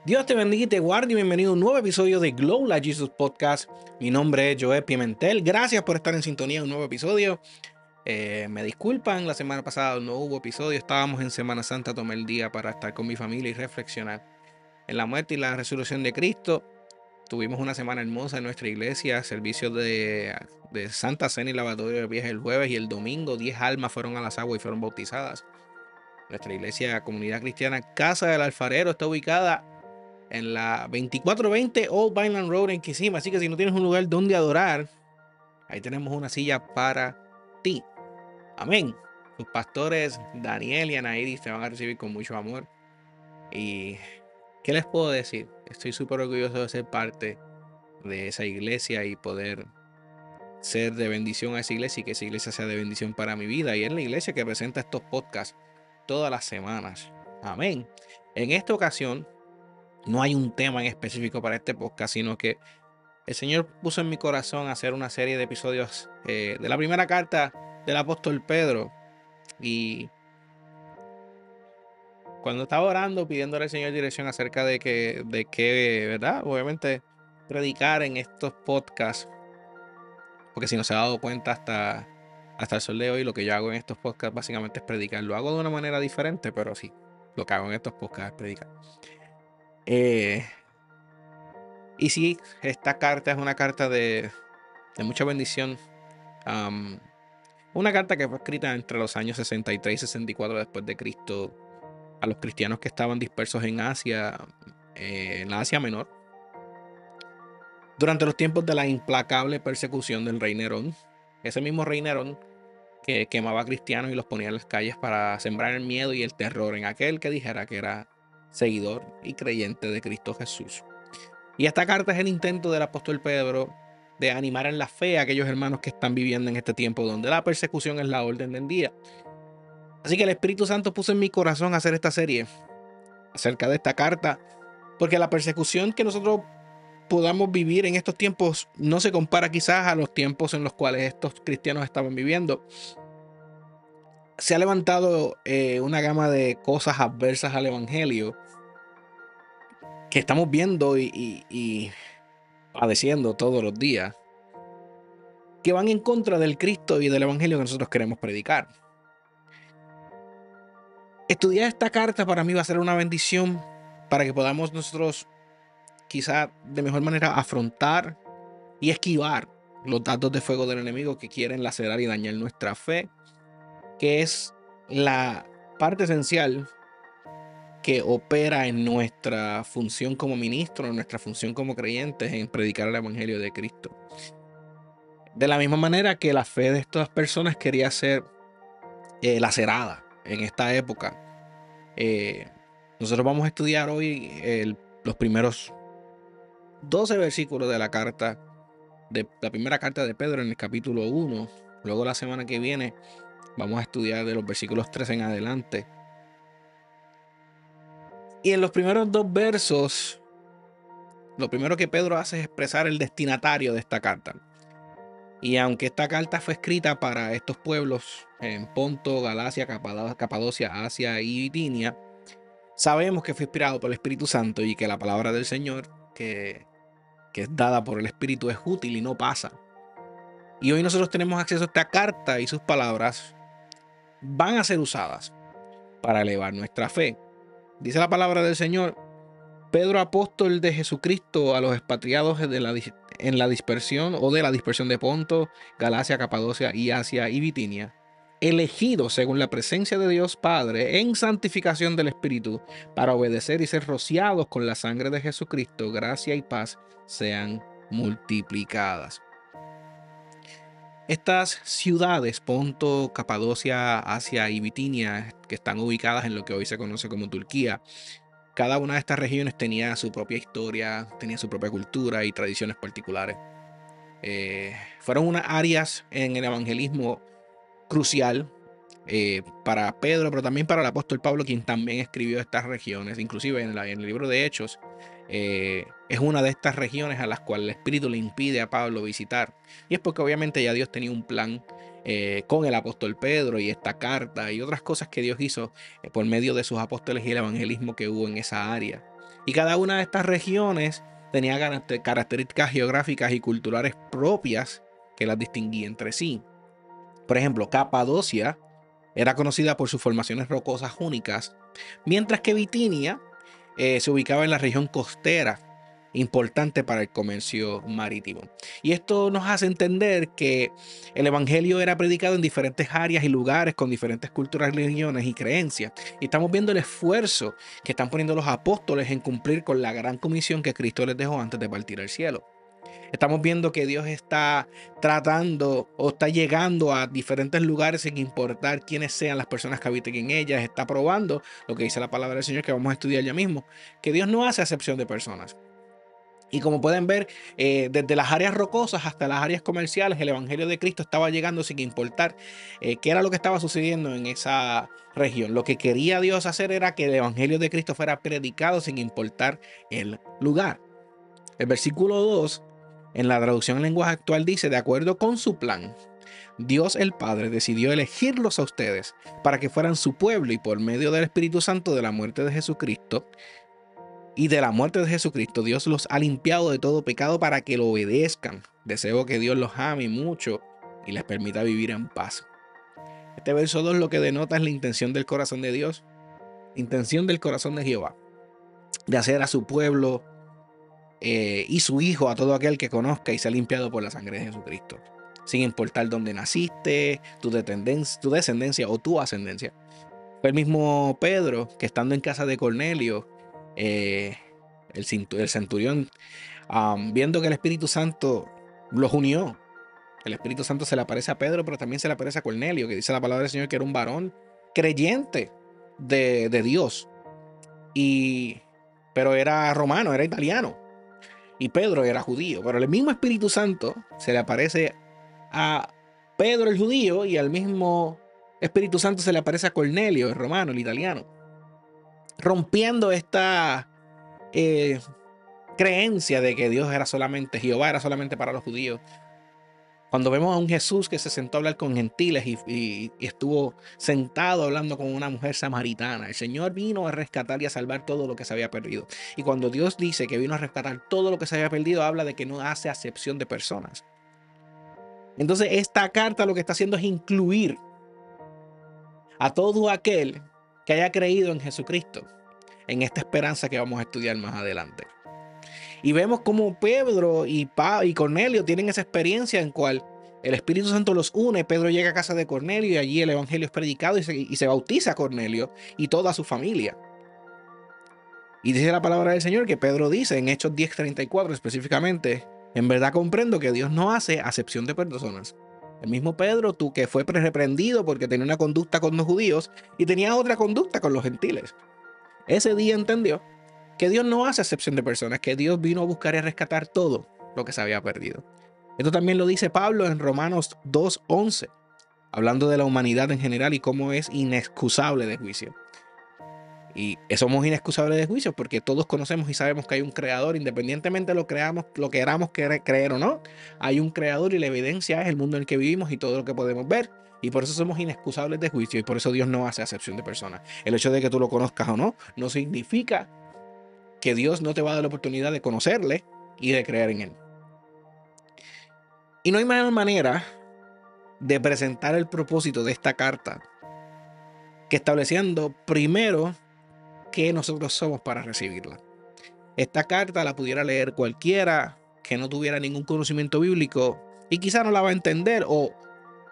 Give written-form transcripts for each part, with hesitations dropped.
Dios te bendiga y te guarde y bienvenido a un nuevo episodio de Glow Like Jesus Podcast. Mi nombre es Joel Pimentel. Gracias por estar en sintonía de un nuevo episodio. Me disculpan, la semana pasada no hubo episodio. Estábamos en Semana Santa, tomé el día para estar con mi familia y reflexionar en la muerte y la resurrección de Cristo. Tuvimos una semana hermosa en nuestra iglesia, servicios de Santa Cena y Lavatorio de Pies el jueves y el domingo. 10 almas fueron a las aguas y fueron bautizadas. Nuestra iglesia, Comunidad Cristiana Casa del Alfarero, está ubicada en la 2420 Old Vineland Road en Kissimmee. Así que si no tienes un lugar donde adorar, ahí tenemos una silla para ti. Amén. Sus pastores Daniel y Anaíris te van a recibir con mucho amor. ¿Y qué les puedo decir? Estoy súper orgulloso de ser parte de esa iglesia y poder ser de bendición a esa iglesia y que esa iglesia sea de bendición para mi vida. Y es la iglesia que presenta estos podcasts todas las semanas. Amén. En esta ocasión no hay un tema en específico para este podcast, sino que el Señor puso en mi corazón hacer una serie de episodios de la primera carta del apóstol Pedro. Y cuando estaba orando, pidiéndole al Señor dirección acerca de que, ¿verdad? Obviamente, predicar en estos podcasts, porque si no se ha dado cuenta hasta el sol de hoy, lo que yo hago en estos podcasts básicamente es predicar. Lo hago de una manera diferente, pero sí, lo que hago en estos podcasts es predicar. Eh, y sí, esta carta es una carta de mucha bendición. Um, Una carta que fue escrita entre los años 63 y 64 después de Cristo a los cristianos que estaban dispersos en Asia, en la Asia Menor, durante los tiempos de la implacable persecución del rey Nerón. Ese mismo rey Nerón que quemaba cristianos y los ponía en las calles para sembrar el miedo y el terror en aquel que dijera que era seguidor y creyente de Cristo Jesús. Y esta carta es el intento del apóstol Pedro de animar en la fe a aquellos hermanos que están viviendo en este tiempo donde la persecución es la orden del día. Así que el Espíritu Santo puso en mi corazón hacer esta serie acerca de esta carta, porque la persecución que nosotros podamos vivir en estos tiempos no se compara quizás a los tiempos en los cuales estos cristianos estaban viviendo. Se ha levantado una gama de cosas adversas al Evangelio que estamos viendo y padeciendo todos los días, que van en contra del Cristo y del Evangelio que nosotros queremos predicar. Estudiar esta carta para mí va a ser una bendición para que podamos nosotros quizá de mejor manera afrontar y esquivar los dardos de fuego del enemigo que quieren lacerar y dañar nuestra fe, que es la parte esencial que opera en nuestra función como ministro, en nuestra función como creyentes en predicar el evangelio de Cristo. De la misma manera que la fe de estas personas quería ser lacerada en esta época. Nosotros vamos a estudiar hoy los primeros 12 versículos de de la primera carta de Pedro en el capítulo 1. Luego la semana que viene vamos a estudiar de los versículos 3 en adelante. Y en los primeros dos versos, lo primero que Pedro hace es expresar el destinatario de esta carta. Y aunque esta carta fue escrita para estos pueblos en Ponto, Galacia, Capadocia, Asia y Bitinia, sabemos que fue inspirado por el Espíritu Santo y que la palabra del Señor, que es dada por el Espíritu, es útil y no pasa. Y hoy nosotros tenemos acceso a esta carta y sus palabras van a ser usadas para elevar nuestra fe. Dice la palabra del Señor: Pedro, apóstol de Jesucristo, a los expatriados en la dispersión o de la dispersión de Ponto, Galacia, Capadocia y Asia y Bitinia, elegidos según la presencia de Dios Padre en santificación del Espíritu, para obedecer y ser rociados con la sangre de Jesucristo, gracia y paz sean multiplicadas. Estas ciudades, Ponto, Capadocia, Asia y Bitinia, que están ubicadas en lo que hoy se conoce como Turquía, cada una de estas regiones tenía su propia historia, tenía su propia cultura y tradiciones particulares. Fueron unas áreas en el evangelismo crucial para Pedro, pero también para el apóstol Pablo, quien también escribió estas regiones. Inclusive en el libro de Hechos, es una de estas regiones a las cuales el Espíritu le impide a Pablo visitar. Y es porque obviamente ya Dios tenía un plan con el apóstol Pedro y esta carta y otras cosas que Dios hizo por medio de sus apóstoles y el evangelismo que hubo en esa área. Y cada una de estas regiones tenía características geográficas y culturales propias que las distinguía entre sí. Por ejemplo, Capadocia era conocida por sus formaciones rocosas únicas, mientras que Bitinia se ubicaba en la región costera, importante para el comercio marítimo. Y esto nos hace entender que el evangelio era predicado en diferentes áreas y lugares con diferentes culturas, religiones y creencias. Y estamos viendo el esfuerzo que están poniendo los apóstoles en cumplir con la gran comisión que Cristo les dejó antes de partir al cielo. Estamos viendo que Dios está tratando o está llegando a diferentes lugares sin importar quiénes sean las personas que habiten en ellas. Está probando lo que dice la palabra del Señor, que vamos a estudiar ya mismo, que Dios no hace acepción de personas. Y como pueden ver, desde las áreas rocosas hasta las áreas comerciales, el Evangelio de Cristo estaba llegando sin importar qué era lo que estaba sucediendo en esa región. Lo que quería Dios hacer era que el Evangelio de Cristo fuera predicado sin importar el lugar. El versículo 2, en la traducción en lenguaje actual, dice: de acuerdo con su plan, Dios el Padre decidió elegirlos a ustedes para que fueran su pueblo, y por medio del Espíritu Santo de la muerte de Jesucristo, Dios los ha limpiado de todo pecado para que lo obedezcan. Deseo que Dios los ame mucho y les permita vivir en paz. Este verso 2 lo que denota es la intención del corazón de Dios, intención del corazón de Jehová, de hacer a su pueblo y su hijo a todo aquel que conozca y sea limpiado por la sangre de Jesucristo, sin importar dónde naciste, tu descendencia o tu ascendencia. Fue el mismo Pedro que, estando en casa de Cornelio, el centurión, viendo que el Espíritu Santo los unió. El Espíritu Santo se le aparece a Pedro, pero también se le aparece a Cornelio, que dice la palabra del Señor que era un varón creyente de Dios, pero era romano, era italiano. Y Pedro era judío, pero el mismo Espíritu Santo se le aparece a Pedro el judío, y al mismo Espíritu Santo se le aparece a Cornelio el romano, el italiano, rompiendo esta creencia de que Jehová era solamente para los judíos. Cuando vemos a un Jesús que se sentó a hablar con gentiles y estuvo sentado hablando con una mujer samaritana, el Señor vino a rescatar y a salvar todo lo que se había perdido. Y cuando Dios dice que vino a rescatar todo lo que se había perdido, habla de que no hace acepción de personas. Entonces, esta carta lo que está haciendo es incluir a todo aquel que haya creído en Jesucristo, en esta esperanza que vamos a estudiar más adelante. Y vemos cómo Pedro y Cornelio tienen esa experiencia en cual el Espíritu Santo los une. Pedro llega a casa de Cornelio y allí el evangelio es predicado y se bautiza a Cornelio y toda su familia. Y dice la palabra del Señor que Pedro dice en Hechos 10:34 específicamente: en verdad comprendo que Dios no hace acepción de personas. El mismo Pedro, tú que fue reprendido porque tenía una conducta con los judíos y tenía otra conducta con los gentiles, ese día entendió que Dios no hace acepción de personas, que Dios vino a buscar y a rescatar todo lo que se había perdido. Esto también lo dice Pablo en Romanos 2:11, hablando de la humanidad en general y cómo es inexcusable de juicio. Y somos inexcusables de juicio porque todos conocemos y sabemos que hay un creador, independientemente lo queramos creer o no. Hay un creador y la evidencia es el mundo en el que vivimos y todo lo que podemos ver. Y por eso somos inexcusables de juicio y por eso Dios no hace acepción de personas. El hecho de que tú lo conozcas o no, no significa que Dios no te va a dar la oportunidad de conocerle y de creer en él. Y no hay mejor manera de presentar el propósito de esta carta que estableciendo primero que nosotros somos para recibirla. Esta carta la pudiera leer cualquiera que no tuviera ningún conocimiento bíblico y quizá no la va a entender o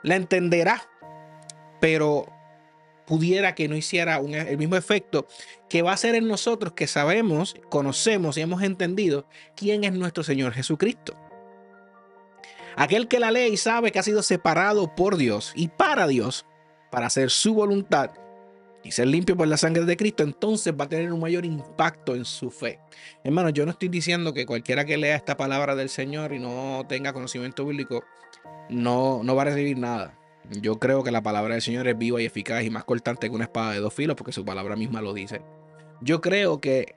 la entenderá, pero pudiera que no hiciera el mismo efecto que va a hacer en nosotros que sabemos, conocemos y hemos entendido quién es nuestro Señor Jesucristo. Aquel que la lee y sabe que ha sido separado por Dios y para Dios para hacer su voluntad y ser limpio por la sangre de Cristo, entonces va a tener un mayor impacto en su fe. Hermano, yo no estoy diciendo que cualquiera que lea esta palabra del Señor y no tenga conocimiento bíblico no va a recibir nada. Yo creo que la palabra del Señor es viva y eficaz y más cortante que una espada de dos filos, porque su palabra misma lo dice. Yo creo que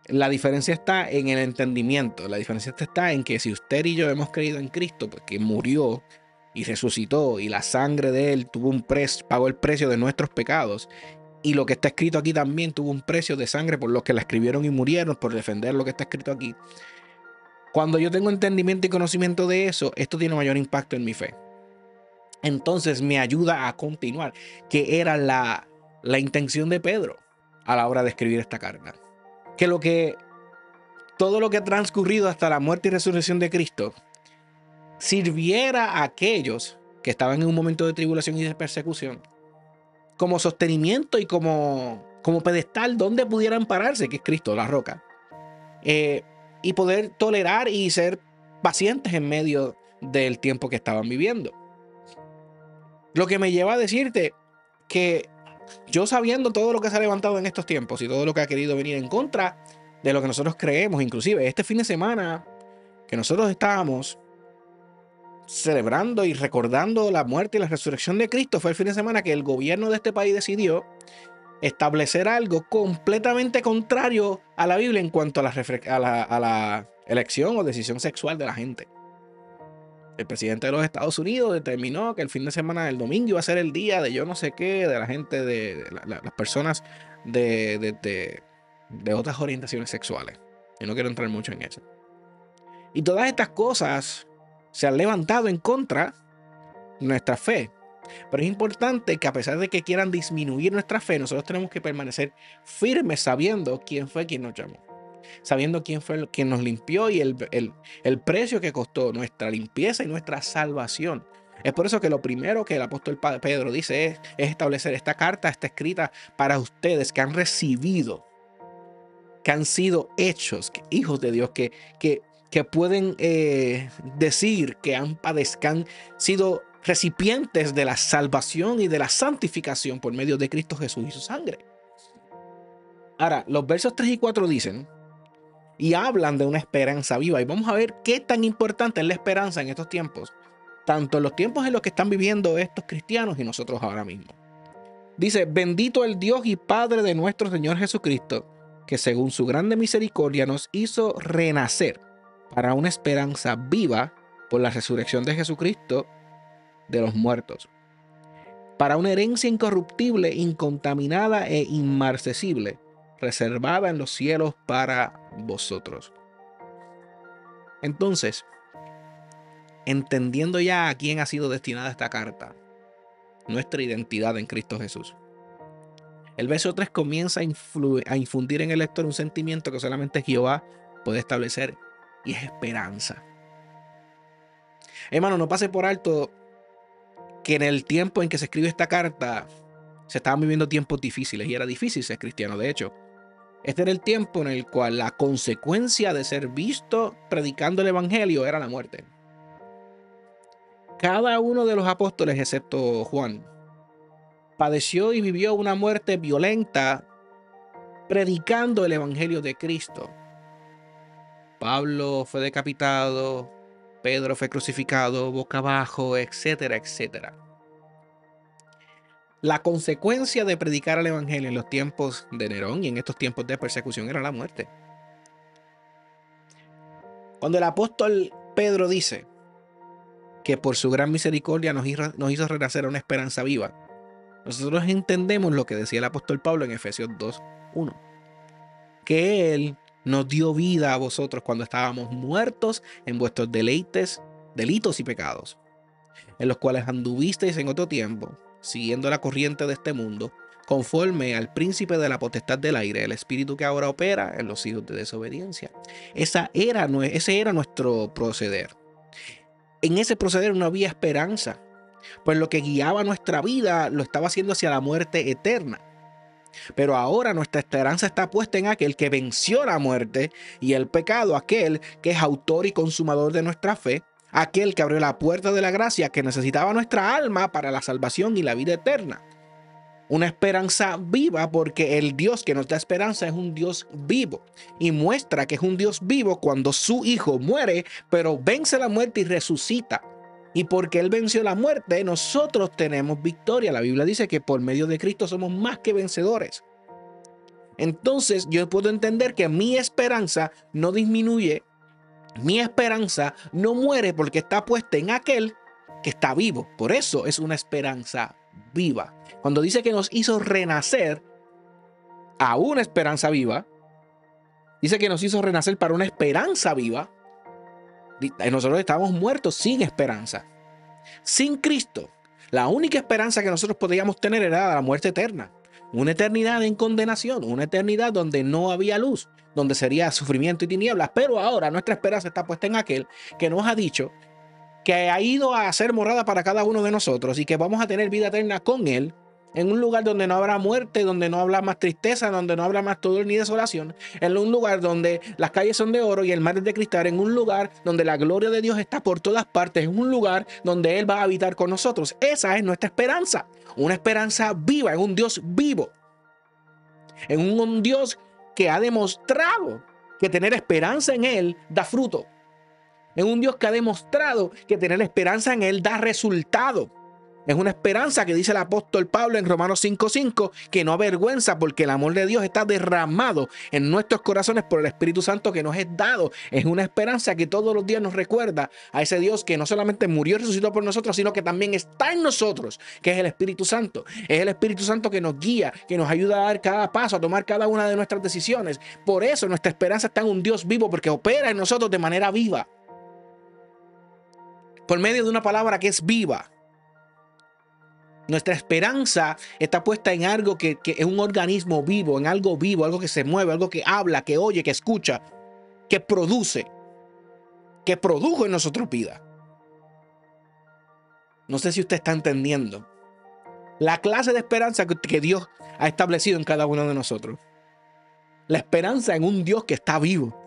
la diferencia está en el entendimiento. La diferencia está en que si usted y yo hemos creído en Cristo, porque murió y resucitó y la sangre de él pagó el precio de nuestros pecados, Y lo que está escrito aquí también tuvo un precio de sangre por los que la escribieron y murieron por defender lo que está escrito aquí. Cuando yo tengo entendimiento y conocimiento de eso, esto tiene mayor impacto en mi fe. Entonces me ayuda a continuar, que era la intención de Pedro a la hora de escribir esta carta. Que todo lo que ha transcurrido hasta la muerte y resurrección de Cristo sirviera a aquellos que estaban en un momento de tribulación y de persecución como sostenimiento y como pedestal donde pudieran pararse, que es Cristo, la roca. Y poder tolerar y ser pacientes en medio del tiempo que estaban viviendo. Lo que me lleva a decirte que yo, sabiendo todo lo que se ha levantado en estos tiempos y todo lo que ha querido venir en contra de lo que nosotros creemos, inclusive este fin de semana que nosotros estábamos celebrando y recordando la muerte y la resurrección de Cristo, fue el fin de semana que el gobierno de este país decidió establecer algo completamente contrario a la Biblia en cuanto a la elección o decisión sexual de la gente. El presidente de los Estados Unidos determinó que el fin de semana del domingo iba a ser el día de yo no sé qué, de la gente, de las personas de otras orientaciones sexuales. Yo no quiero entrar mucho en eso. Y todas estas cosas se han levantado en contra de nuestra fe. Pero es importante que, a pesar de que quieran disminuir nuestra fe, nosotros tenemos que permanecer firmes sabiendo quién fue quien nos llamó, sabiendo quién fue quien nos limpió y el precio que costó nuestra limpieza y nuestra salvación. Es por eso que lo primero que el apóstol Pedro dice es establecer: esta carta está escrita para ustedes que han recibido, que han sido hechos hijos de Dios, que pueden decir que han sido recipientes de la salvación y de la santificación por medio de Cristo Jesús y su sangre. Ahora, los versos 3 y 4 dicen y hablan de una esperanza viva. Y vamos a ver qué tan importante es la esperanza en estos tiempos, tanto en los tiempos en los que están viviendo estos cristianos y nosotros ahora mismo. Dice: bendito el Dios y Padre de nuestro Señor Jesucristo, que según su grande misericordia nos hizo renacer para una esperanza viva por la resurrección de Jesucristo de los muertos, para una herencia incorruptible, incontaminada e inmarcesible, reservada en los cielos para vosotros. Entonces, entendiendo ya a quién ha sido destinada esta carta, nuestra identidad en Cristo Jesús, el verso 3 comienza a infundir en el lector un sentimiento que solamente Jehová puede establecer, y es esperanza. Hermano, no pase por alto que en el tiempo en que se escribe esta carta se estaban viviendo tiempos difíciles y era difícil ser cristiano. De hecho, este era el tiempo en el cual la consecuencia de ser visto predicando el evangelio era la muerte. Cada uno de los apóstoles, excepto Juan, padeció y vivió una muerte violenta predicando el evangelio de Cristo. Pablo fue decapitado, Pedro fue crucificado boca abajo, etcétera, etcétera. La consecuencia de predicar el evangelio en los tiempos de Nerón y en estos tiempos de persecución era la muerte. Cuando el apóstol Pedro dice que por su gran misericordia nos hizo renacer a una esperanza viva, nosotros entendemos lo que decía el apóstol Pablo en Efesios 2:1, que Él nos dio vida a vosotros cuando estábamos muertos en vuestros delitos y pecados, en los cuales anduvisteis en otro tiempo, siguiendo la corriente de este mundo, conforme al príncipe de la potestad del aire, el espíritu que ahora opera en los hijos de desobediencia. Ese era nuestro proceder. En ese proceder no había esperanza, pues lo que guiaba nuestra vida lo estaba haciendo hacia la muerte eterna. Pero ahora nuestra esperanza está puesta en aquel que venció la muerte y el pecado, aquel que es autor y consumador de nuestra fe, aquel que abrió la puerta de la gracia que necesitaba nuestra alma para la salvación y la vida eterna. Una esperanza viva, porque el Dios que nos da esperanza es un Dios vivo y muestra que es un Dios vivo cuando su Hijo muere, pero vence la muerte y resucita. Y porque Él venció la muerte, nosotros tenemos victoria. La Biblia dice que por medio de Cristo somos más que vencedores. Entonces yo puedo entender que mi esperanza no disminuye, mi esperanza no muere, porque está puesta en aquel que está vivo. Por eso es una esperanza viva. Cuando dice que nos hizo renacer, a una esperanza viva. Dice que nos hizo renacer para una esperanza viva. Nosotros estábamos muertos sin esperanza. Sin Cristo, la única esperanza que nosotros podíamos tener era la muerte eterna. Una eternidad en condenación, una eternidad donde no había luz, donde sería sufrimiento y tinieblas. Pero ahora nuestra esperanza está puesta en aquel que nos ha dicho que ha ido a hacer morada para cada uno de nosotros y que vamos a tener vida eterna con Él, en un lugar donde no habrá muerte, donde no habrá más tristeza, donde no habrá más dolor ni desolación, en un lugar donde las calles son de oro y el mar es de cristal, en un lugar donde la gloria de Dios está por todas partes, en un lugar donde Él va a habitar con nosotros. Esa es nuestra esperanza, una esperanza viva, en un Dios vivo, en un Dios que ha demostrado que tener esperanza en Él da fruto. Es un Dios que ha demostrado que tener esperanza en Él da resultado. Es una esperanza que dice el apóstol Pablo en Romanos 5:5, que no avergüenza porque el amor de Dios está derramado en nuestros corazones por el Espíritu Santo que nos es dado. Es una esperanza que todos los días nos recuerda a ese Dios que no solamente murió y resucitó por nosotros, sino que también está en nosotros, que es el Espíritu Santo. Es el Espíritu Santo que nos guía, que nos ayuda a dar cada paso, a tomar cada una de nuestras decisiones. Por eso nuestra esperanza está en un Dios vivo, porque opera en nosotros de manera viva, por medio de una palabra que es viva. Nuestra esperanza está puesta en algo que es un organismo vivo, en algo vivo, algo que se mueve, algo que habla, que oye, que escucha, que produce, que produjo en nosotros vida. No sé si usted está entendiendo la clase de esperanza que Dios ha establecido en cada uno de nosotros. La esperanza en un Dios que está vivo.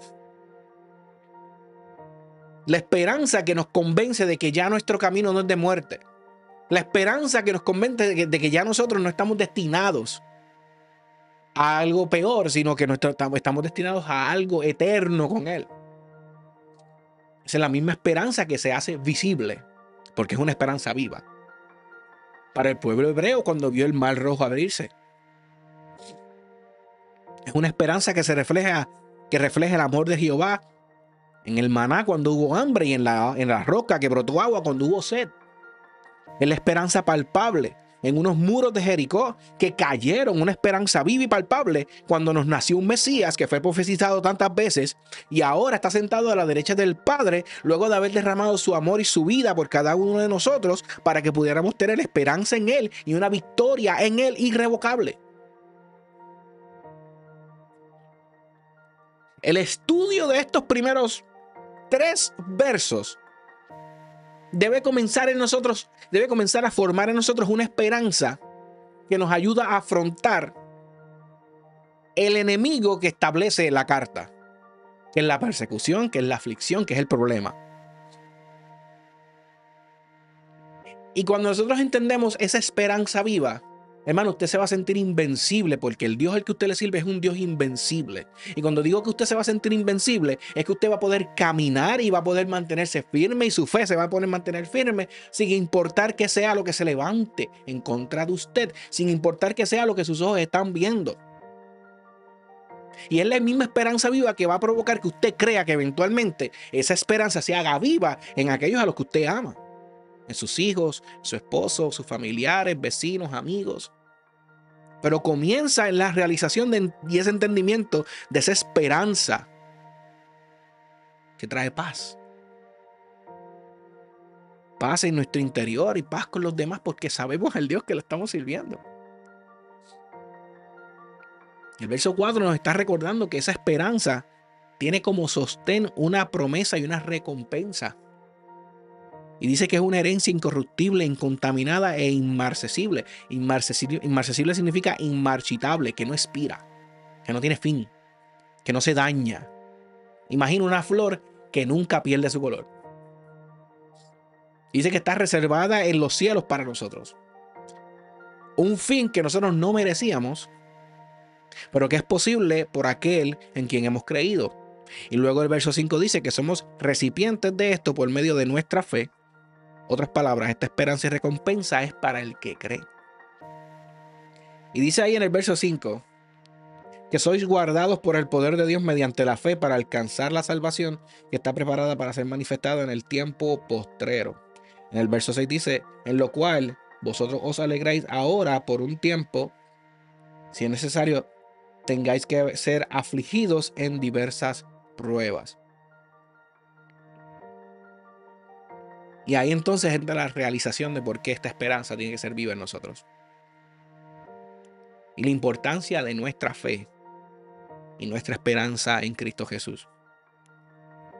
La esperanza que nos convence de que ya nuestro camino no es de muerte. La esperanza que nos convence de que ya nosotros no estamos destinados a algo peor, sino que estamos destinados a algo eterno con Él. Esa es la misma esperanza que se hace visible, porque es una esperanza viva. Para el pueblo hebreo, cuando vio el mar rojo abrirse, es una esperanza que refleja el amor de Jehová en el maná cuando hubo hambre y en la roca que brotó agua cuando hubo sed. Es la esperanza palpable en unos muros de Jericó que cayeron, una esperanza viva y palpable cuando nos nació un Mesías que fue profetizado tantas veces y ahora está sentado a la derecha del Padre luego de haber derramado su amor y su vida por cada uno de nosotros para que pudiéramos tener esperanza en Él y una victoria en Él irrevocable. El estudio de estos primeros 3 versos debe comenzar a formar en nosotros una esperanza que nos ayuda a afrontar el enemigo que establece la carta, que es la persecución, que es la aflicción, que es el problema. Y cuando nosotros entendemos esa esperanza viva, hermano, usted se va a sentir invencible porque el Dios al que usted le sirve es un Dios invencible. Y cuando digo que usted se va a sentir invencible, es que usted va a poder caminar y va a poder mantenerse firme y su fe se va a poder mantener firme sin importar que sea lo que se levante en contra de usted, sin importar que sea lo que sus ojos están viendo. Y es la misma esperanza viva que va a provocar que usted crea que eventualmente esa esperanza se haga viva en aquellos a los que usted ama. En sus hijos, su esposo, sus familiares, vecinos, amigos. Pero comienza en la realización y ese entendimiento de esa esperanza que trae paz. Paz en nuestro interior y paz con los demás porque sabemos al Dios que le estamos sirviendo. El verso 4 nos está recordando que esa esperanza tiene como sostén una promesa y una recompensa. Y dice que es una herencia incorruptible, incontaminada e inmarcesible. Inmarcesible significa inmarchitable, que no expira, que no tiene fin, que no se daña. Imagina una flor que nunca pierde su color. Dice que está reservada en los cielos para nosotros. Un fin que nosotros no merecíamos, pero que es posible por aquel en quien hemos creído. Y luego el verso 5 dice que somos recipientes de esto por medio de nuestra fe. Otras palabras, esta esperanza y recompensa es para el que cree. Y dice ahí en el verso 5 que sois guardados por el poder de Dios mediante la fe para alcanzar la salvación que está preparada para ser manifestada en el tiempo postrero. En el verso 6 dice, en lo cual vosotros os alegráis ahora por un tiempo, si es necesario, tengáis que ser afligidos en diversas pruebas. Y ahí entonces entra la realización de por qué esta esperanza tiene que ser viva en nosotros. Y la importancia de nuestra fe y nuestra esperanza en Cristo Jesús.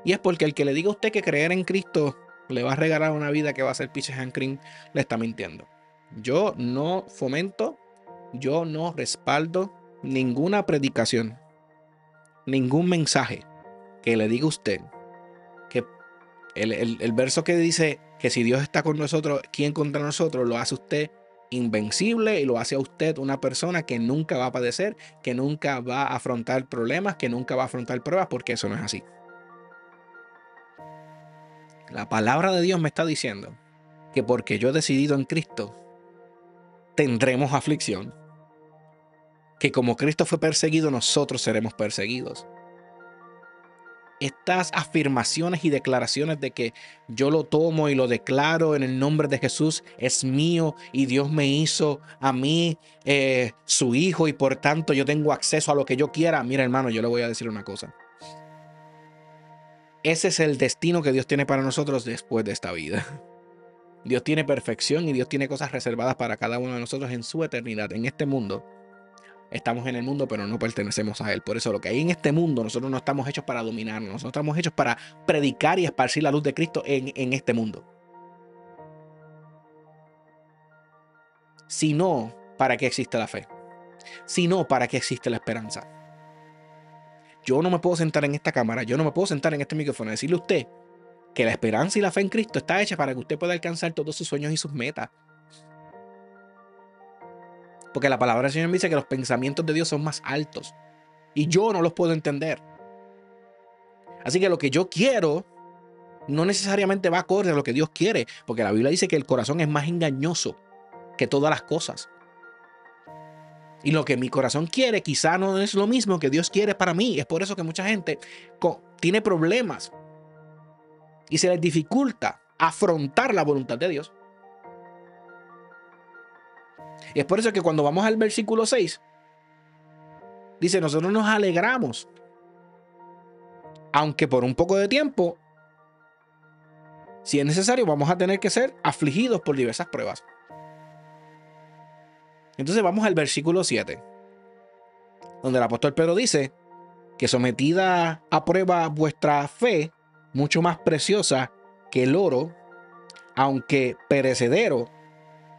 Y es porque el que le diga a usted que creer en Cristo le va a regalar una vida que va a ser peaches and cream, le está mintiendo. Yo no fomento, yo no respaldo ninguna predicación, ningún mensaje que le diga a usted que el verso que dice que si Dios está con nosotros, ¿quién contra nosotros? Lo hace usted invencible y lo hace a usted una persona que nunca va a padecer, que nunca va a afrontar problemas, que nunca va a afrontar pruebas, porque eso no es así. La palabra de Dios me está diciendo que porque yo he decidido en Cristo, tendremos aflicción. Que como Cristo fue perseguido, nosotros seremos perseguidos. Estas afirmaciones y declaraciones de que yo lo tomo y lo declaro en el nombre de Jesús, es mío y Dios me hizo a mí su hijo y por tanto yo tengo acceso a lo que yo quiera. Mira, hermano, yo le voy a decir una cosa. Ese es el destino que Dios tiene para nosotros después de esta vida. Dios tiene perfección y Dios tiene cosas reservadas para cada uno de nosotros en su eternidad. En este mundo, estamos en el mundo, pero no pertenecemos a él. Por eso lo que hay en este mundo, nosotros no estamos hechos para dominarnos. Nosotros estamos hechos para predicar y esparcir la luz de Cristo en este mundo. Si no, ¿para qué existe la fe? Si no, ¿para qué existe la esperanza? Yo no me puedo sentar en esta cámara, yo no me puedo sentar en este micrófono y decirle a usted que la esperanza y la fe en Cristo está hecha para que usted pueda alcanzar todos sus sueños y sus metas. Porque la palabra del Señor me dice que los pensamientos de Dios son más altos y yo no los puedo entender. Así que lo que yo quiero no necesariamente va acorde a lo que Dios quiere, porque la Biblia dice que el corazón es más engañoso que todas las cosas. Y lo que mi corazón quiere quizá no es lo mismo que Dios quiere para mí. Es por eso que mucha gente tiene problemas y se les dificulta afrontar la voluntad de Dios. Y es por eso que cuando vamos al versículo 6, dice, nosotros nos alegramos, aunque por un poco de tiempo, si es necesario, vamos a tener que ser afligidos por diversas pruebas. Entonces vamos al versículo 7, donde el apóstol Pedro dice que sometida a prueba vuestra fe, mucho más preciosa que el oro, aunque perecedero,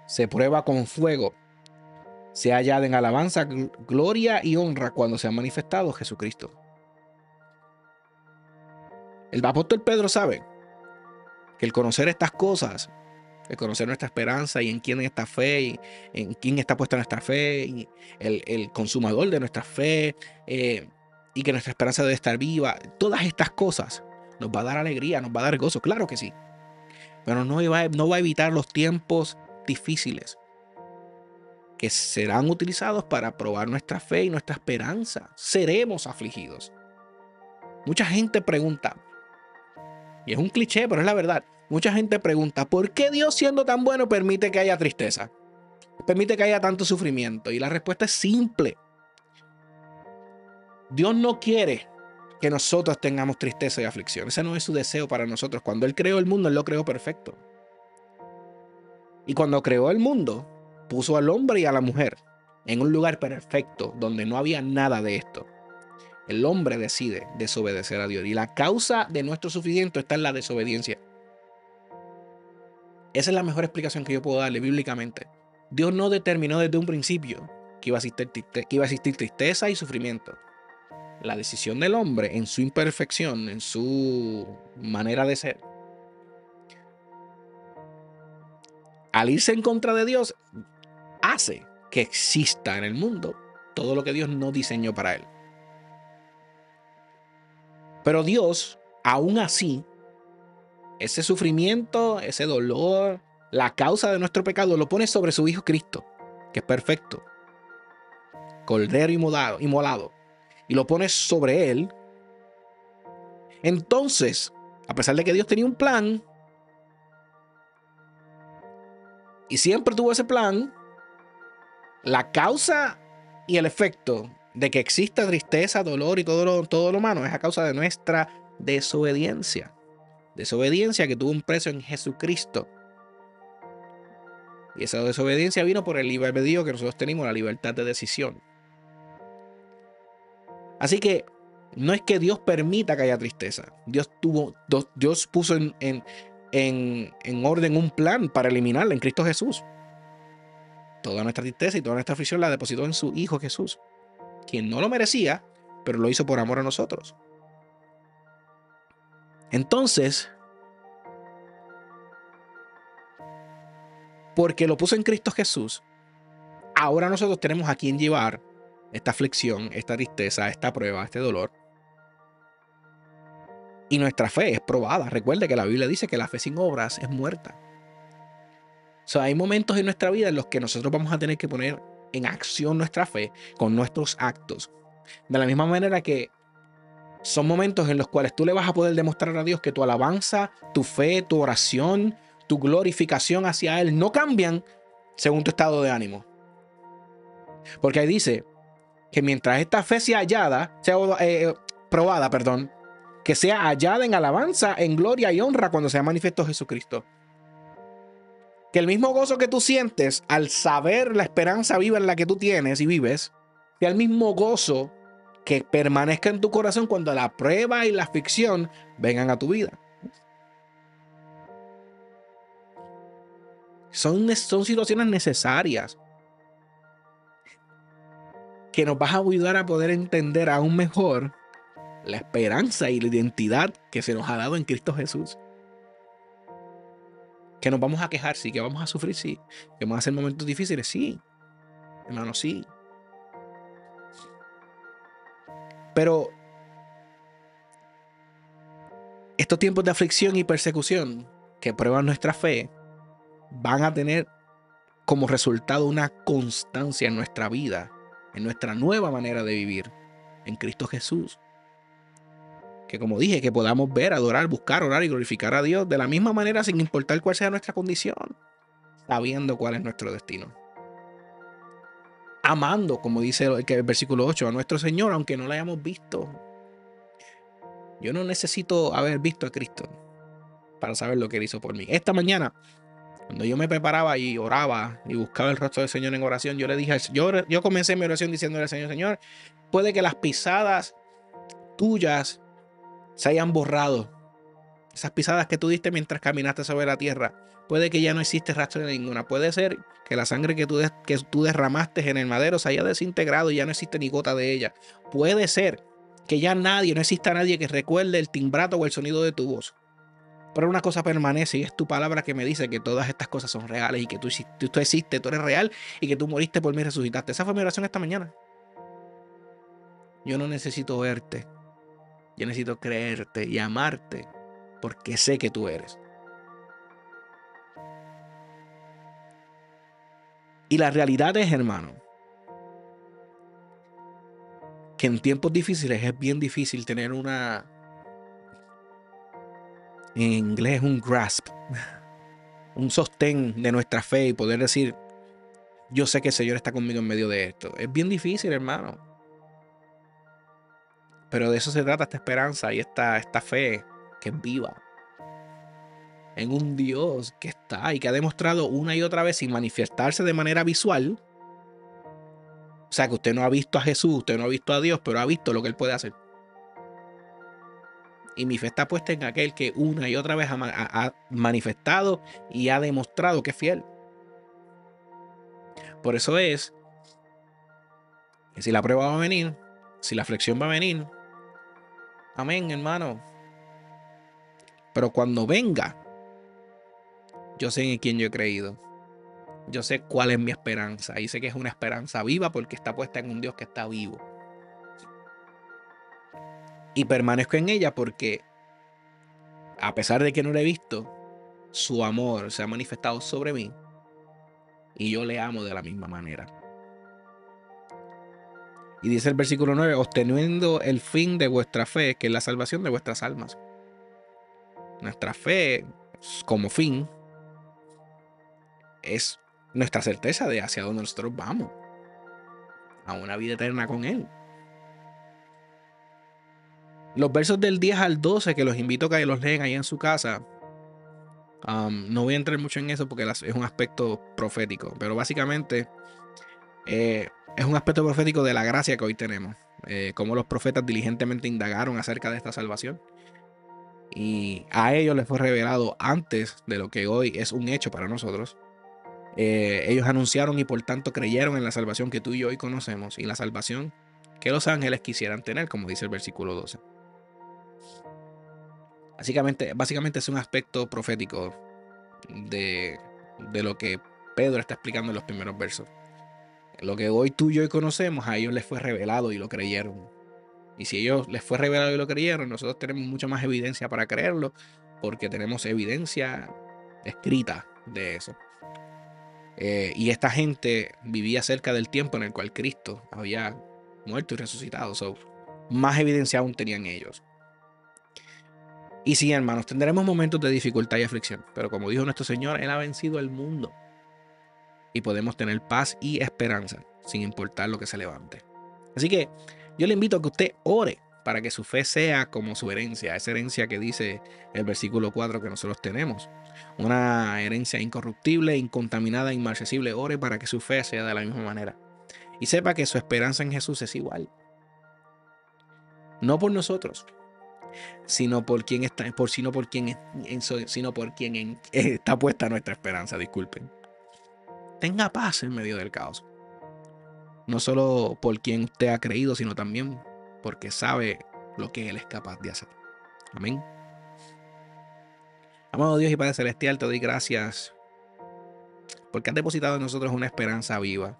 se prueba con fuego, se hallada en alabanza, gloria y honra cuando se ha manifestado Jesucristo. El apóstol Pedro sabe que el conocer estas cosas, el conocer nuestra esperanza y en quién está fe y en quién está puesta nuestra fe y el consumador de nuestra fe y que nuestra esperanza debe estar viva, todas estas cosas nos va a dar alegría, nos va a dar gozo, claro que sí, pero no va a evitar los tiempos difíciles que serán utilizados para probar nuestra fe y nuestra esperanza. Seremos afligidos. Mucha gente pregunta, y es un cliché, pero es la verdad. Mucha gente pregunta, ¿por qué Dios, siendo tan bueno, permite que haya tristeza? Permite que haya tanto sufrimiento. Y la respuesta es simple. Dios no quiere que nosotros tengamos tristeza y aflicción. Ese no es su deseo para nosotros. Cuando Él creó el mundo, Él lo creó perfecto. Y cuando creó el mundo, puso al hombre y a la mujer en un lugar perfecto donde no había nada de esto. El hombre decide desobedecer a Dios. Y la causa de nuestro sufrimiento está en la desobediencia. Esa es la mejor explicación que yo puedo darle bíblicamente. Dios no determinó desde un principio que iba a existir tristeza y sufrimiento. La decisión del hombre en su imperfección, en su manera de ser, al irse en contra de Dios, hace que exista en el mundo todo lo que Dios no diseñó para él. Pero Dios, aún así, ese sufrimiento, ese dolor, la causa de nuestro pecado, lo pone sobre su Hijo Cristo, que es perfecto, cordero inmolado, y lo pone sobre él. Entonces, a pesar de que Dios tenía un plan, y siempre tuvo ese plan, la causa y el efecto de que exista tristeza, dolor y todo lo humano es a causa de nuestra desobediencia. Desobediencia que tuvo un precio en Jesucristo. Y esa desobediencia vino por el libre albedrío que nosotros tenemos, la libertad de decisión. Así que no es que Dios permita que haya tristeza. Dios puso en orden un plan para eliminarla en Cristo Jesús. Toda nuestra tristeza y toda nuestra aflicción la depositó en su Hijo Jesús, quien no lo merecía, pero lo hizo por amor a nosotros. Entonces, porque lo puso en Cristo Jesús, ahora nosotros tenemos a quien llevar esta aflicción, esta tristeza, esta prueba, este dolor. Y nuestra fe es probada. Recuerde que la Biblia dice que la fe sin obras es muerta. O sea, hay momentos en nuestra vida en los que nosotros vamos a tener que poner en acción nuestra fe con nuestros actos. De la misma manera que son momentos en los cuales tú le vas a poder demostrar a Dios que tu alabanza, tu fe, tu oración, tu glorificación hacia Él no cambian según tu estado de ánimo. Porque ahí dice que mientras esta fe sea probada, que sea hallada en alabanza, en gloria y honra cuando sea manifiesto Jesucristo. Que el mismo gozo que tú sientes al saber la esperanza viva en la que tú tienes y vives, sea el mismo gozo que permanezca en tu corazón cuando la prueba y la aflicción vengan a tu vida. Son situaciones necesarias que nos van a ayudar a poder entender aún mejor la esperanza y la identidad que se nos ha dado en Cristo Jesús. Que nos vamos a quejar, sí, que vamos a sufrir, sí, que vamos a hacer momentos difíciles, sí, hermano, sí. Pero estos tiempos de aflicción y persecución que prueban nuestra fe van a tener como resultado una constancia en nuestra vida, en nuestra nueva manera de vivir en Cristo Jesús. Que como dije, que podamos ver, adorar, buscar, orar y glorificar a Dios de la misma manera sin importar cuál sea nuestra condición, sabiendo cuál es nuestro destino. Amando, como dice el versículo 8, a nuestro Señor, aunque no lo hayamos visto. Yo no necesito haber visto a Cristo para saber lo que Él hizo por mí. Esta mañana, cuando yo me preparaba y oraba y buscaba el rostro del Señor en oración, yo le dije, yo comencé mi oración diciéndole al Señor, Señor, puede que las pisadas tuyas se hayan borrado. Esas pisadas que tú diste mientras caminaste sobre la tierra, puede que ya no existe rastro de ninguna. Puede ser que la sangre que tú derramaste en el madero se haya desintegrado y ya no existe ni gota de ella. Puede ser que ya no exista nadie que recuerde el timbrato o el sonido de tu voz. Pero una cosa permanece y es tu palabra que me dice que todas estas cosas son reales y que tú existes, tú eres real y que tú moriste por mí y resucitaste. Esa fue mi oración esta mañana. Yo no necesito verte. Yo necesito creerte y amarte porque sé que tú eres. Y la realidad es, hermano, que en tiempos difíciles es bien difícil tener en inglés, un grasp, un sostén de nuestra fe y poder decir, yo sé que el Señor está conmigo en medio de esto. Es bien difícil, hermano. Pero de eso se trata esta esperanza y esta fe que es viva. En un Dios que está y que ha demostrado una y otra vez sin manifestarse de manera visual. O sea, que usted no ha visto a Jesús, usted no ha visto a Dios, pero ha visto lo que Él puede hacer. Y mi fe está puesta en aquel que una y otra vez ha manifestado y ha demostrado que es fiel. Por eso es que si la prueba va a venir, si la aflicción va a venir, amén, hermano. Pero cuando venga, yo sé en quién yo he creído. Yo sé cuál es mi esperanza. Y sé que es una esperanza viva porque está puesta en un Dios que está vivo. Y permanezco en ella porque, a pesar de que no lo he visto, su amor se ha manifestado sobre mí. Y yo le amo de la misma manera. Y dice el versículo 9, obteniendo el fin de vuestra fe, que es la salvación de vuestras almas. Nuestra fe, como fin, es nuestra certeza de hacia dónde nosotros vamos. A una vida eterna con Él. Los versos del 10 al 12, que los invito a que los lean ahí en su casa. No voy a entrar mucho en eso porque es un aspecto profético, pero básicamente es un aspecto profético de la gracia que hoy tenemos. Cómo los profetas diligentemente indagaron acerca de esta salvación. Y a ellos les fue revelado antes de lo que hoy es un hecho para nosotros. Ellos anunciaron y por tanto creyeron en la salvación que tú y yo hoy conocemos y la salvación que los ángeles quisieran tener, como dice el versículo 12. Básicamente es un aspecto profético de lo que Pedro está explicando en los primeros versos. Lo que hoy tú y yo hoy conocemos, a ellos les fue revelado y lo creyeron. Y si a ellos les fue revelado y lo creyeron, nosotros tenemos mucha más evidencia para creerlo, porque tenemos evidencia escrita de eso. Y esta gente vivía cerca del tiempo en el cual Cristo había muerto y resucitado. So, más evidencia aún tenían ellos. Y sí, hermanos, tendremos momentos de dificultad y aflicción, pero como dijo nuestro Señor, Él ha vencido el mundo. Y podemos tener paz y esperanza, sin importar lo que se levante. Así que yo le invito a que usted ore para que su fe sea como su herencia, esa herencia que dice el versículo 4 que nosotros tenemos. Una herencia incorruptible, incontaminada, inmarcesible. Ore para que su fe sea de la misma manera. Y sepa que su esperanza en Jesús es igual. No por nosotros, sino por quien está, sino por quien está puesta nuestra esperanza, disculpen. Tenga paz en medio del caos. No solo por quien usted ha creído, sino también porque sabe lo que Él es capaz de hacer. Amén. Amado Dios y Padre Celestial, te doy gracias porque has depositado en nosotros una esperanza viva.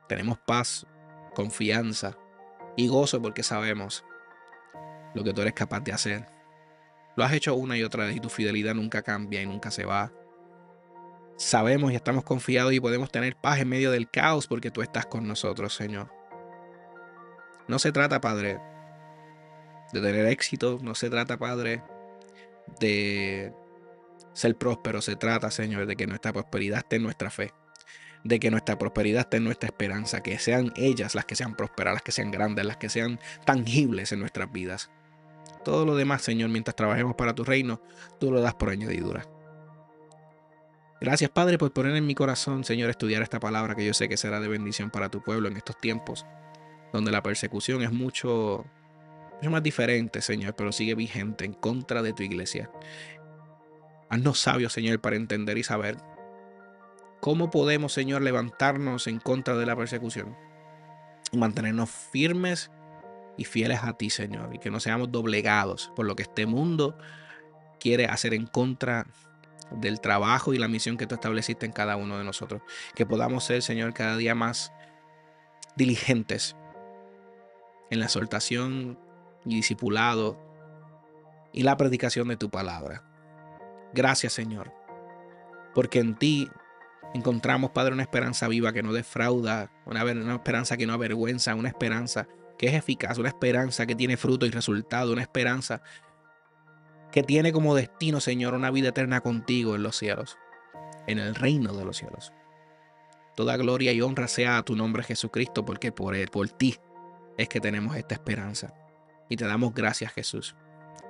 Tenemos paz, confianza y gozo porque sabemos lo que tú eres capaz de hacer. Lo has hecho una y otra vez y tu fidelidad nunca cambia y nunca se va. Sabemos y estamos confiados y podemos tener paz en medio del caos porque tú estás con nosotros, Señor. No se trata, Padre, de tener éxito. No se trata, Padre, de ser próspero. Se trata, Señor, de que nuestra prosperidad esté en nuestra fe. De que nuestra prosperidad esté en nuestra esperanza. Que sean ellas las que sean prósperas, las que sean grandes, las que sean tangibles en nuestras vidas. Todo lo demás, Señor, mientras trabajemos para tu reino, tú lo das por añadidura. Gracias, Padre, por poner en mi corazón, Señor, estudiar esta palabra que yo sé que será de bendición para tu pueblo en estos tiempos, donde la persecución es mucho más diferente, Señor, pero sigue vigente en contra de tu iglesia. Haznos sabios, Señor, para entender y saber cómo podemos, Señor, levantarnos en contra de la persecución y mantenernos firmes y fieles a ti, Señor, y que no seamos doblegados por lo que este mundo quiere hacer en contra del trabajo y la misión que tú estableciste en cada uno de nosotros. Que podamos ser, Señor, cada día más diligentes en la exhortación y discipulado y la predicación de tu palabra. Gracias, Señor, porque en ti encontramos, Padre, una esperanza viva que no defrauda, una esperanza que no avergüenza, una esperanza que es eficaz, una esperanza que tiene fruto y resultado, una esperanza que tiene como destino, Señor, una vida eterna contigo en los cielos, en el reino de los cielos. Toda gloria y honra sea a tu nombre, Jesucristo, porque por ti es que tenemos esta esperanza. Y te damos gracias, Jesús,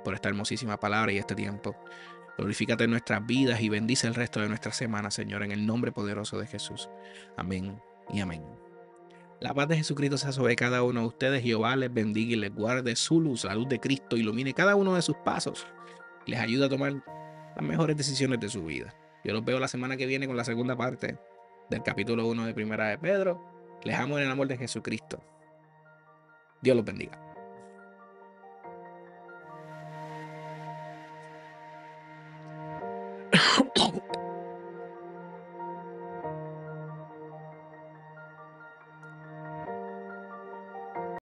por esta hermosísima palabra y este tiempo. Glorifícate en nuestras vidas y bendice el resto de nuestra semana, Señor, en el nombre poderoso de Jesús. Amén y amén. La paz de Jesucristo sea sobre cada uno de ustedes. Jehová les bendiga y les guarde su luz, la luz de Cristo, ilumine cada uno de sus pasos y les ayude a tomar las mejores decisiones de su vida. Yo los veo la semana que viene con la segunda parte del capítulo 1 de Primera de Pedro. Les amo en el amor de Jesucristo. Dios los bendiga.